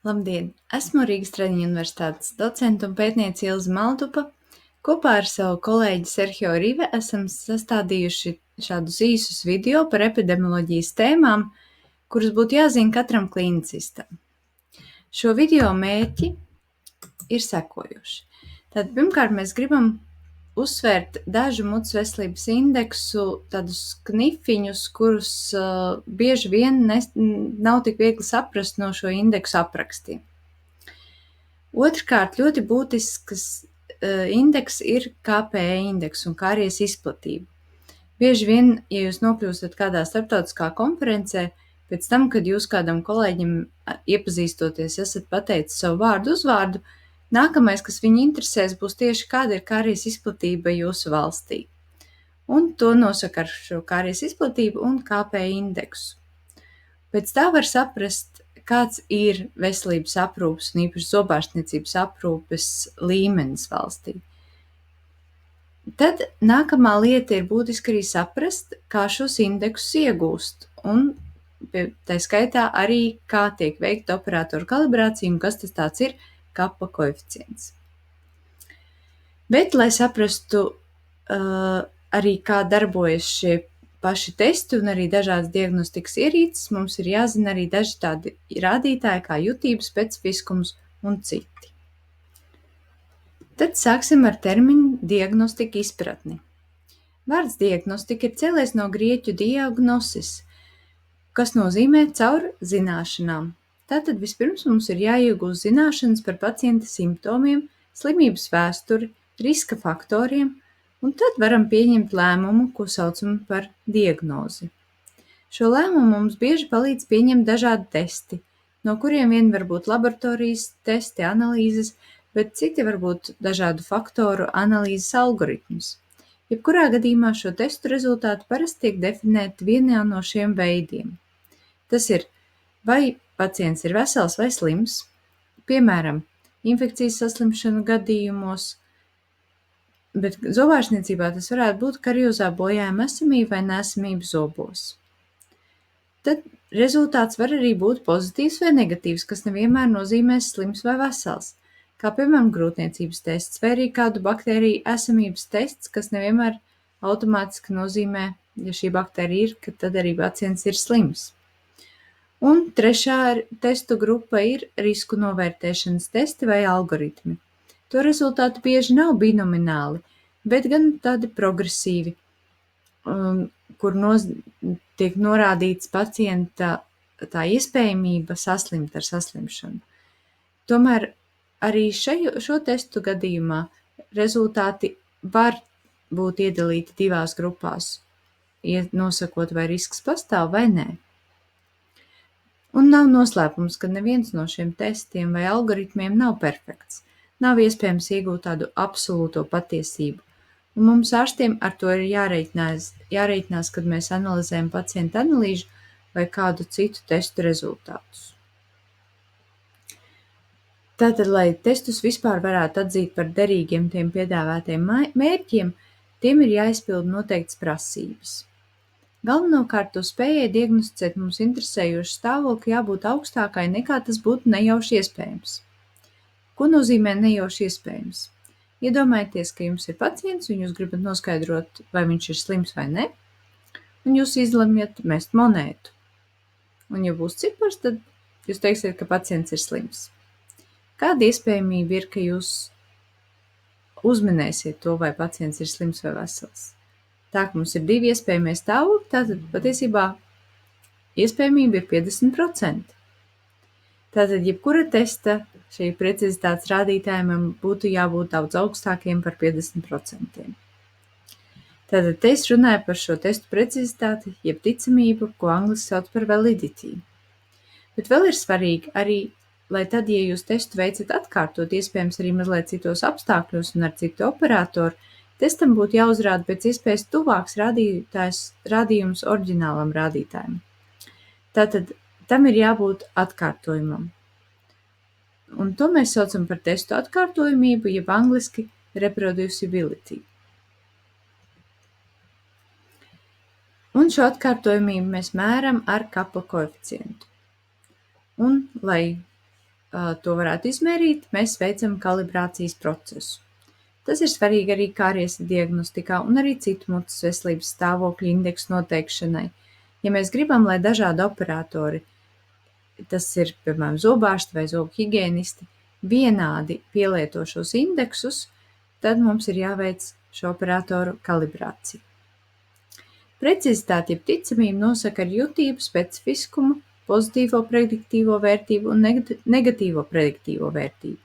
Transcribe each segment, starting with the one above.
Labdien! Esmu Rīgas Tradiņu universitātes docente un pētniece Ilze Maldupa. Kopā ar savu kolēģi Serhio Rive esam sastādījuši šādus īsus video par epidemioloģijas tēmām, kuras būtu jāzina katram klīnicistam. Šo video mērķi ir sekojoši. Tad pirmkārt mēs gribam uzsvērt dažu mutes veselības indeksu, tādus knifiņus, kurus bieži vien nav tik viegli saprast no šo indeksu aprakstiem. Otrkārt, ļoti būtisks indeks ir KPI indeks un kāries izplatība. Bieži vien, ja jūs nokļūstat kādā starptautiskā konferencē, pēc tam, kad jūs kādam kolēģim iepazīstoties esat pateicis savu vārdu uzvārdu, nākamais, kas viņu interesēs, būs tieši kāda ir kāries izplatība jūsu valstī. Un to nosaka ar šo kāries izplatību un KPI indeksu. Pēc tā var saprast, kāds ir veselības aprūpes un īpaši zobārstniecības aprūpes līmenis valstī. Tad nākamā lieta ir būtiski arī saprast, kā šos indeksus iegūst, un tā skaitā arī, kā tiek veikta operatoru kalibrācija un kas tas tāds ir kappa koeficients. Bet, lai saprastu arī, kā darbojas šie paši testi un arī dažādas diagnostikas ierīces, mums ir jāzina arī daži tādi rādītāji kā jutības, specifiskums un citi. Tad sāksim ar terminu diagnostika izpratni. Vārds diagnostika ir cēlies no grieķu diagnosis, kas nozīmē caur zināšanām. Tātad vispirms mums ir jāiegūst zināšanas par pacienta simptomiem, slimības vēsturi, riska faktoriem, un tad varam pieņemt lēmumu, ko saucam par diagnozi. Šo lēmumu mums bieži palīdz pieņemt dažādi testi, no kuriem vien var būt laboratorijas testi, analīzes, bet citi var būt dažādu faktoru analīzes algoritmus. Jebkurā gadījumā šo testu rezultāti parasti tiek definēti vienā no šiem veidiem. Tas ir, vai pacients ir vesels vai slims, piemēram, infekcijas saslimšanu gadījumos, bet zobārstniecībā tas varētu būt kariozā bojājuma esamība vai neesamība zobos. Tad rezultāts var arī būt pozitīvs vai negatīvs, kas nevienmēr nozīmēs slims vai vesels, kā piemēram grūtniecības tests vai arī kādu baktēriju esamības tests, kas nevienmēr automātiski nozīmē, ja šī baktērija ir, ka tad arī pacients ir slims. Un trešā testu grupa ir risku novērtēšanas testi vai algoritmi. To rezultāti bieži nav binomināli, bet gan tādi progresīvi, kur tiek norādīts pacienta tā iespējamība saslimt ar saslimšanu. Tomēr arī šo testu gadījumā rezultāti var būt iedalīti divās grupās, nosakot, vai risks pastāv vai nē. Un nav noslēpums, ka neviens no šiem testiem vai algoritmiem nav perfekts. Nav iespējams iegūt tādu absolūto patiesību. Un mums ārstiem ar to ir jārēķinās, kad mēs analizējam pacienta analīžu vai kādu citu testu rezultātus. Tātad, lai testus vispār varētu atzīt par derīgiem tiem piedāvātiem mērķiem, tiem ir jāizpild noteiktas prasības. Galvenokārt to spējai diagnosticēt mums interesējošu stāvokli jābūt augstākai nekā tas būtu nejauši iespējams. Ko nozīmē nejauši iespējams? Iedomājieties, ka jums ir pacients un jūs gribat noskaidrot, vai viņš ir slims vai ne, un jūs izlemjat mest monētu. Un ja būs cipars, tad jūs teiksiet, ka pacients ir slims. Kāda iespējamība ir, ka jūs uzminēsiet to, vai pacients ir slims vai vesels? Tā, ka mums ir divi iespējamie stāvokļi, tātad patiesībā iespējamība ir 50%. Tātad, jebkura testa šī precizitātes rādītājiem būtu jābūt daudz augstākiem par 50%. Tātad, te es runāju par šo testu precizitāti, jeb ticamību, ko angliski sauc par validity. Bet vēl ir svarīgi arī, lai tad, ja jūs testu veicat atkārtot, iespējams arī mazliet citos apstākļos un ar citu operatoru, testam būtu jāuzrāda pēc iespējas tuvāks rādījums oriģinālam rādītājam. Tātad tam ir jābūt atkārtojumam. Un to mēs saucam par testu atkārtojumību, jeb angliski reproducibility. Un šo atkārtojumību mēs mēram ar kappa koeficientu. Un, lai to varētu izmērīt, mēs veicam kalibrācijas procesu. Tas ir svarīgi arī kāriesa diagnostikā un arī citu mutes veselības stāvokļu indeksu noteikšanai. Ja mēs gribam, lai dažādi operatori, tas ir, piemēram, zobārsti vai zobu higienisti, vienādi pielieto šos indeksus, tad mums ir jāveic šo operatoru kalibrācija. Precizitāte jeb ticamība nosaka ar jutību, specifiskumu, pozitīvo prediktīvo vērtību un negatīvo prediktīvo vērtību.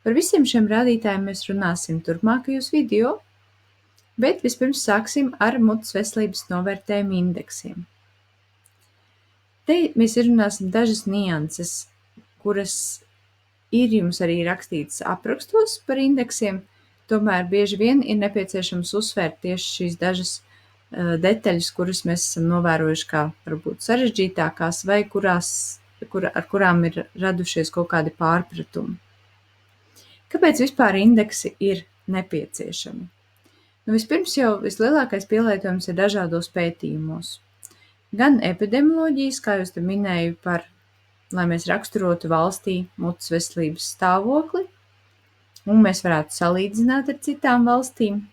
Par visiem šiem rādītājiem mēs runāsim turpmākajos video, bet vispirms sāksim ar mutes veselības novērtējumu indeksiem. Te mēs izrunāsim dažas nianses, kuras ir jums arī rakstītas aprakstos par indeksiem, tomēr bieži vien ir nepieciešams uzsvērt tieši šīs dažas detaļas, kuras mēs esam novērojuši kā varbūt sarežģītākās vai ar kurām ir radušies kaut kādi pārpratumi. Kāpēc vispār indeksi ir nepieciešami? Vispirms jau vislielākais pielietojums ir dažādos pētījumos. Gan epidemioloģijas, kā jūs te minēju, lai mēs raksturotu valstī mutes veselības stāvokli, un mēs varētu salīdzināt ar citām valstīm,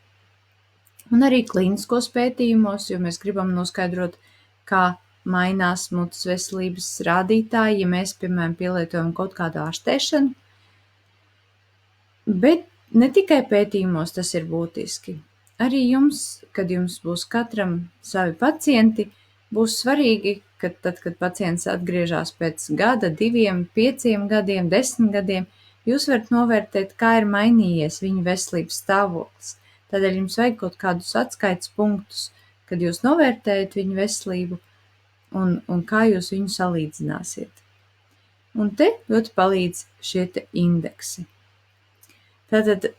un arī klīniskos pētījumos, jo mēs gribam noskaidrot, kā mainās mutes veselības rādītāji, ja mēs, piemēram, pielietojam kaut kādu ārstēšanu. Bet ne tikai pētījumos tas ir būtiski. Arī jums, kad jums būs katram savi pacienti, būs svarīgi, ka tad, kad pacients atgriežas pēc gada, 2, 5 gadiem, 10 gadiem, jūs varat novērtēt, kā ir mainījies viņa veselības stāvoklis. Tādēļ jums vajag kaut kādus atskaites punktus, kad jūs novērtējat viņu veselību un kā jūs viņu salīdzināsiet. Un te ļoti palīdz šie te indeksi. Tātad,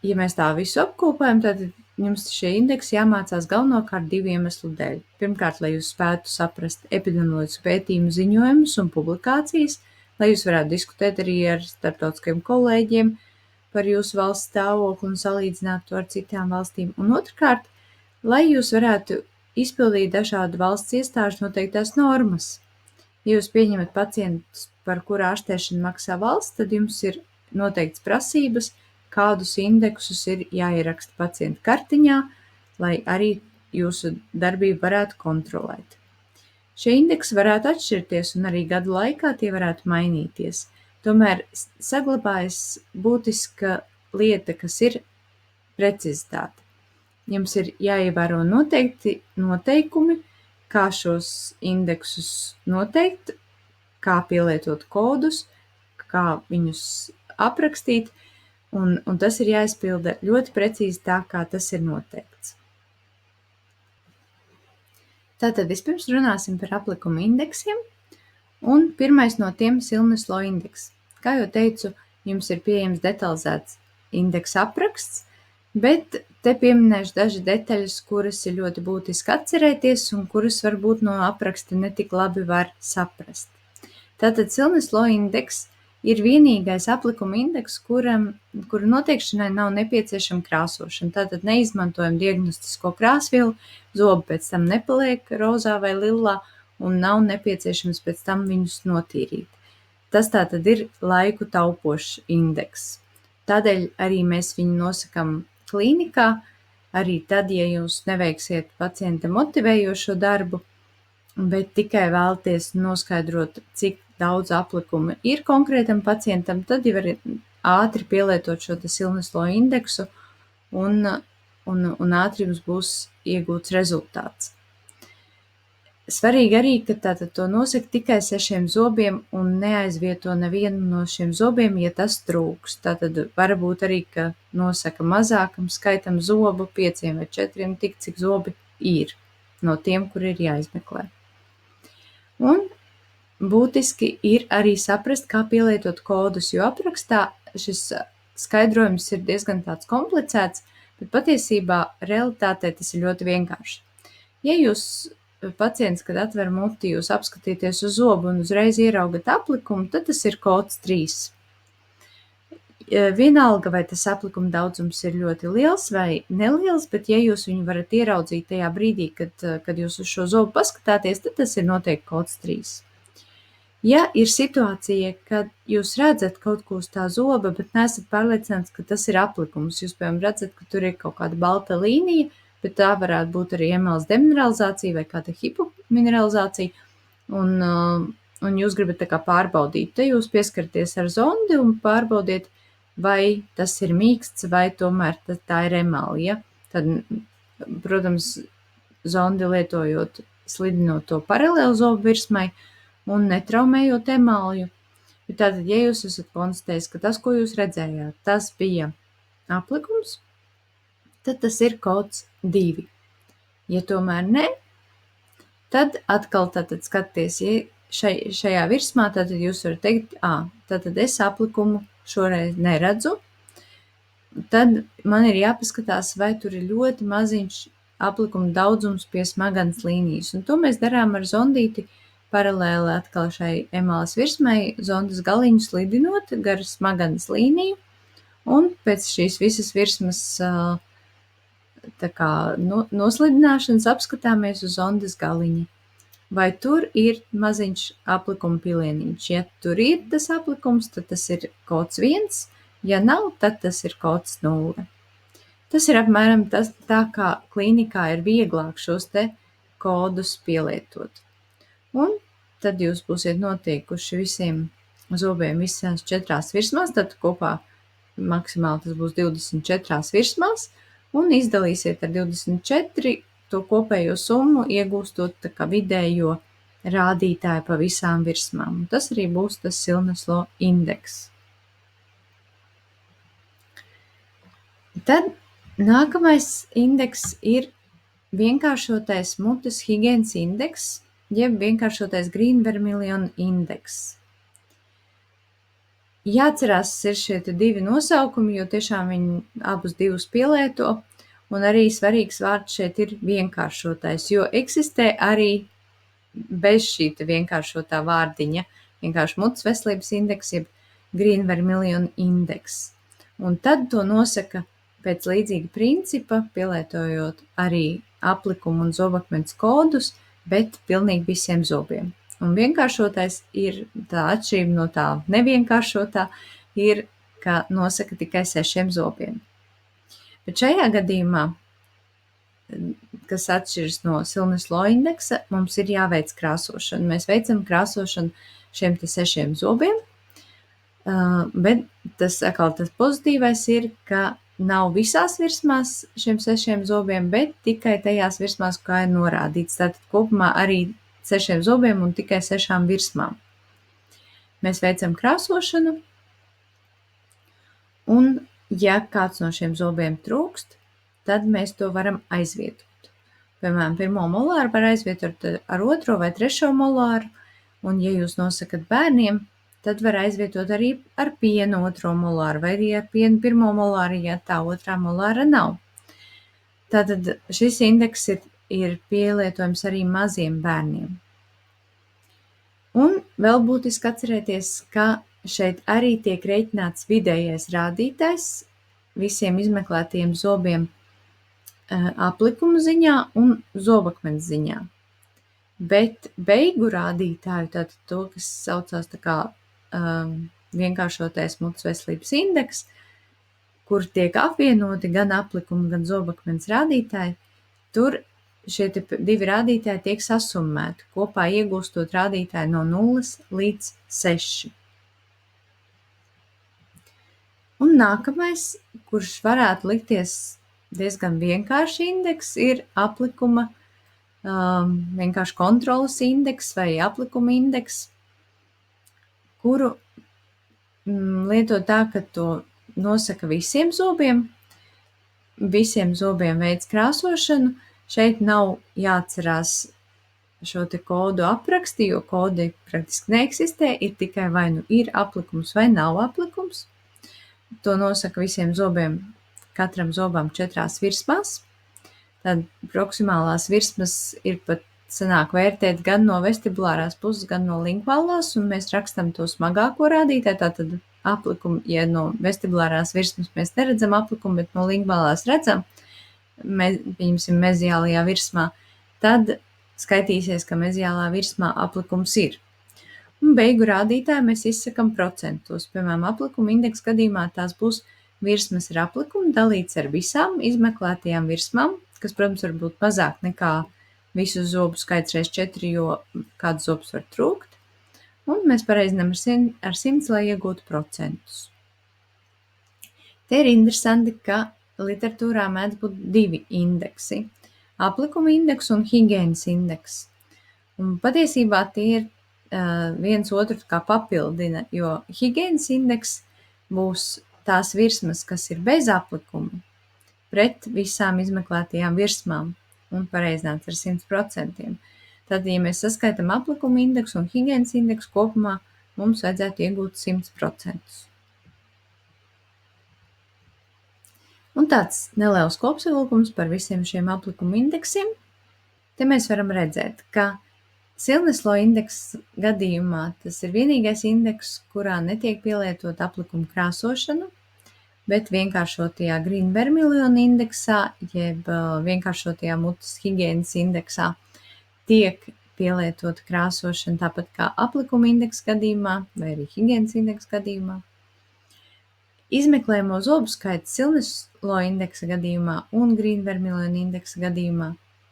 ja mēs tā visu apkopējam, tad jums šie indeksi jāmācās galvenokārt 2 iemeslu dēļ. Pirmkārt, lai jūs spētu saprast epidemioloģisku pētījumu ziņojumus un publikācijas, lai jūs varētu diskutēt arī ar starptautiskiem kolēģiem par jūsu valsts stāvokli un salīdzināt to ar citām valstīm. Un otrkārt, lai jūs varētu izpildīt dažādu valsts iestāžu noteiktās normas. Ja jūs pieņemat pacientus, par kuru ārstēšanu maksā valsts, tad jums ir noteikts prasības, kādus indeksus ir jāieraksta pacienta kartiņā, lai arī jūsu darbību varētu kontrolēt. Šie indeksi varētu atšķirties un arī gadu laikā tie varētu mainīties. Tomēr saglabājas būtiska lieta, kas ir precizitāte. Jums ir jāievēro noteikti noteikumi, kā šos indeksus noteikt, kā pielietot kodus, kā viņus aprakstīt, un tas ir jāizpilda ļoti precīzi tā, kā tas ir noteikts. Tātad vispirms runāsim par aplikuma indeksiem, un pirmais no tiem ir Illness Law indeks. Kā jau teicu, jums ir pieejams detalizēts indeksa apraksts, bet te pieminēšu daži detaļas, kuras ir ļoti būtiski atcerēties un kuras varbūt no apraksta netik labi var saprast. Tātad Illness Law indeks ir vienīgais aplikuma indeks, kura noteikšanai nav nepieciešama krāsošana. Tātad neizmantojam diagnostisko krāsvielu, zobi pēc tam nepaliek rozā vai lilā un nav nepieciešams pēc tam viņus notīrīt. Tas tātad ir laiku taupošs indeks. Tādēļ arī mēs viņu nosakam klīnikā, arī tad, ja jūs neveiksiet pacienta motivējošo darbu, bet tikai vēlaties noskaidrot, cik daudz aplikuma ir konkrētam pacientam, tad jau var ātri pielietot šo Illness Law indeksu un ātri jums būs iegūts rezultāts. Svarīgi arī, ka tātad to nosaka tikai 6 zobiem un neaizvieto nevienu no šiem zobiem, ja tas trūks. Tātad varbūt arī, ka nosaka mazākam skaitam zobu, 5 vai 4, tik cik zobi ir no tiem, kur ir jāizmeklē. Un būtiski ir arī saprast, kā pielietot kodus, jo aprakstā šis skaidrojums ir diezgan tāds komplicēts, bet patiesībā realitātē tas ir ļoti vienkārši. Ja jūs pacients, kad atver muti, jūs apskatīties uz zobu un uzreiz ieraugat aplikumu, tad tas ir kods 3. Vienalga, vai tas aplikuma daudzums ir ļoti liels vai neliels, bet ja jūs viņu varat ieraudzīt tajā brīdī, kad jūs uz šo zobu paskatāties, tad tas ir noteikti kods 3. Ja ir situācija, kad jūs redzat kaut ko uz tā zoba, bet neesat pārliecināts, ka tas ir aplikums, jūs, piemēram, redzat, ka tur ir kaut kāda balta līnija, bet tā varētu būt arī emāls demineralizācija vai kāda hipomineralizācija, un jūs gribat tā kā pārbaudīt. Te jūs pieskaraties ar zondi un pārbaudiet, vai tas ir mīksts, vai tomēr tā ir emāli, ja? Tad, protams, zondi lietojot, slidinot to paralēli zobu virsmai un netraumējot emāliju. Bet tātad, ja jūs esat konstatējis, ka tas, ko jūs redzējāt, tas bija aplikums, tad tas ir kods 2. Ja tomēr ne, tad atkal tātad skaties, ja šajā virsmā, tātad jūs varat teikt, tātad es aplikumu šoreiz neredzu, tad man ir jāpaskatās, vai tur ir ļoti maziņš aplikuma daudzums pie smagenes līnijas. Un to mēs darām ar zondīti paralēli atkal šai emālas virsmai, zondas galiņu slidinot gar smagenes līniju, un pēc šīs visas virsmas tā kā noslidināšanas apskatāmies uz zondas galiņa. Vai tur ir maziņš aplikuma pilieniņš? Ja tur ir tas aplikums, tad tas ir kods 1, ja nav, tad tas ir kods 0. Tas ir apmēram tā, kā klīnikā ir vieglāk šos te kodus pielietot. Un tad jūs būsiet notiekuši visiem zobiem visās 4 virsmās, tad kopā maksimāli tas būs 24 virsmās, un izdalīsiet ar 24 to kopējo summu, iegūstot tā kā vidējo rādītāju pa visām virsmām. Tas arī būs tas Silneslo indeks. Tad nākamais indeks ir vienkāršotais mutes higienas indeks, jeb vienkāršotais Green-Vermillion indeks. Jāatcerās ir šie 2 nosaukumi, jo tiešām viņi abus divus pielieto, un arī svarīgs vārds šeit ir vienkāršotais, jo eksistē arī bez šī vienkāršotā vārdiņa vienkārši mutes veselības indeks, jeb Green-Vermillion indeks. Un tad to nosaka pēc līdzīga principa, pielietojot arī aplikumu un zobakmens kodus, bet pilnīgi visiem zobiem. Un vienkāršotais ir tā atšķirība no tā nevienkāršotā, ir, ka nosaka tikai 6 zobiem. Bet šajā gadījumā, kas atšķiras no Silneslo indeksa, mums ir jāveic krāsošana. Mēs veicam krāsošanu šiem 6 zobiem, bet tas pozitīvais ir, ka nav visās virsmās šiem 6 zobiem, bet tikai tajās virsmās, kā ir norādīts. Tātad kopumā arī 6 zobiem un tikai 6 virsmām. Mēs veicam krāsošanu, un ja kāds no šiem zobiem trūkst, tad mēs to varam aizvietot. Piemēram, 1. molāru var aizvietot ar 2. vai 3. molāru, un ja jūs nosakat bērniem, tad var aizvietot arī ar pienu 2. molāru, vai arī ar pienu 1. molāru, ja tā 2. molāra nav. Tātad šis indeks ir pielietojams arī maziem bērniem. Un vēl būtiski atcerēties, ka šeit arī tiek reiķināts vidējais rādītājs visiem izmeklētajiem zobiem aplikumu ziņā un zobakmens ziņā. Bet beigu rādītāju, tātad to, kas saucās tā kā vienkāršotais mutes veselības indeks, kur tiek apvienoti gan aplikumi, gan zobakmens rādītāji, tur šie 2 rādītāji tiek sasummēti, kopā iegūstot rādītāju no 0 līdz 6. Un nākamais, kurš varētu likties diezgan vienkārši indeks, ir aplikuma vienkārši kontrolas indeks vai aplikuma indeks, kuru lieto tā, ka to nosaka visiem zobiem veids krāsošanu. Šeit nav jāatcerās šo te kodu apraksti, jo kodi praktiski neeksistē, ir tikai vai nu ir aplikums vai nav aplikums. To nosaka visiem zobiem, katram zobam 4 virsmās. Tad proksimālās virsmas ir pat sanāk vērtēt gan no vestibulārās puses, gan no lingvālās, un mēs rakstam to smagāko rādītāju, tātad aplikumu, ja no vestibulārās virsmas mēs neredzam aplikumu, bet no lingvālās redzam, pieņemsim meziālajā virsmā, tad skaitīsies, ka meziālā virsmā aplikums ir. Un beigu rādītāju mēs izsakam procentos. Piemēram, aplikuma indeksa gadījumā tās būs virsmas ar aplikumu dalīts ar visām izmeklētajām virsmām, kas, protams, var būt mazāk nekā visu zobu skaits reiz 4, jo kāds zobs var trūkt. Un mēs pareizinām ar 100, lai iegūtu procentus. Te ir interesanti, ka literatūrā mēdz būt 2 indeksi – aplikuma indeks un higienas indeks. Un patiesībā tie ir viens otru kā papildina, jo higienas indeks būs tās virsmas, kas ir bez aplikuma, pret visām izmeklētajām virsmām un pareizināts ar 100%. Tad, ja mēs saskaitam aplikuma indeksu un higienas indeksu kopumā, mums vajadzētu iegūt 100%. Un tāds neliels kopsavilkums par visiem šiem aplikuma indeksiem. Te mēs varam redzēt, ka Silneslo indeksa gadījumā tas ir vienīgais indeks, kurā netiek pielietot aplikuma krāsošana, bet vienkāršotajā Green-Vermilion indeksā, jeb vienkāršotajā mutes higienas indeksā, tiek pielietota krāsošana tāpat kā aplikuma indeksa gadījumā vai arī higienas indeksa gadījumā. Izmeklējamo zobu skaits Silneslo indeksa gadījumā un Green-Vermilion indeksa gadījumā,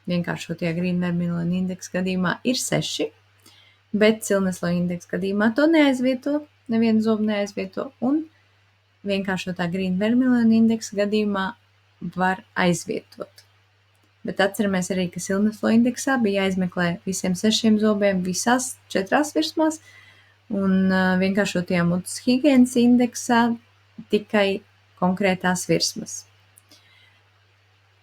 vienkāršotajā Green-Vermilion indeksa gadījumā ir 6, bet Silneslo indeksa gadījumā to neaizvieto, nevienu zobu neaizvieto, un vienkāršotā Green-Vermilion indeksa gadījumā var aizvietot. Bet atceramies arī, ka Silneslo indeksā bija jāizmeklē visiem 6 zobiem visās 4 virsmās, un vienkāršotajā mutes higienas indeksā tikai konkrētās virsmas.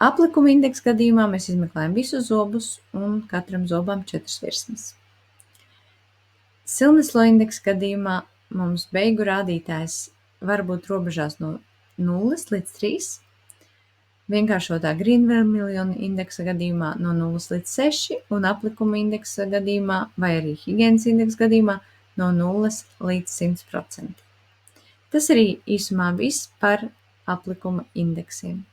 Aplikuma indeksa gadījumā mēs izmeklējam visus zobus un katram zobam 4 virsmas. Silneslo indeksa gadījumā mums beigu rādītājs var būt robežās no 0 līdz 3, vienkāršotā Green-Vermilion indeksa gadījumā no 0 līdz 6 un aplikuma indeksa gadījumā vai arī higienas indeksa gadījumā no 0 līdz 100%. Tas arī īsumā viss par aplikuma indeksiem.